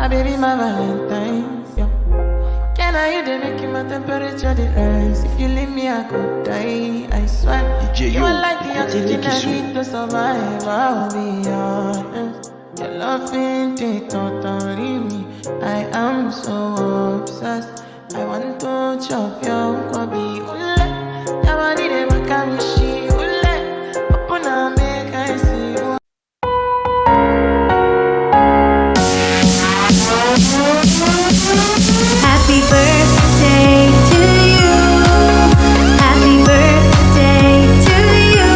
My baby, my Valentine. Yeah. Can I hear the making my temperature the rise? If you leave me, I could die. I swear. You are like the oxygen I need to survive. I'll be honest. Your love ain't it totally me. I am so obsessed. I want to chop your kwabi ule. Yabani de makamishi ule. Opuna make I see you. Happy birthday to you. Happy birthday to you.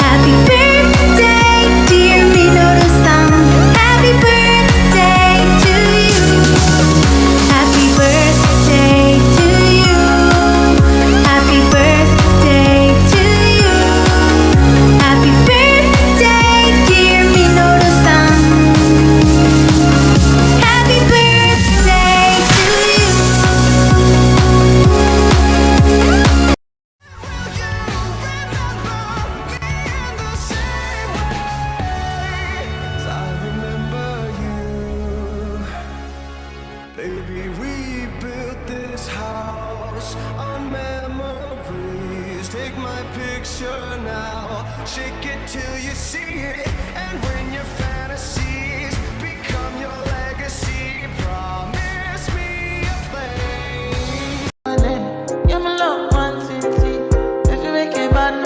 Happy birthday, dear Minoru-san. Happy birthday to you. Happy birthday to you. Happy birthday to you. Happy birthday, dear Minoru-san. Happy birthday to you. I remember you, baby. We built this house on memories. Take my picture now, shake it till you see it. And when your fantasies become your legacy, promise me a place. You're my love one city. If you make it bad.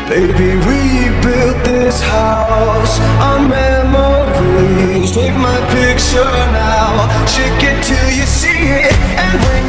Baby, we built this house on memories. Take my picture now, shake it till you see it. And when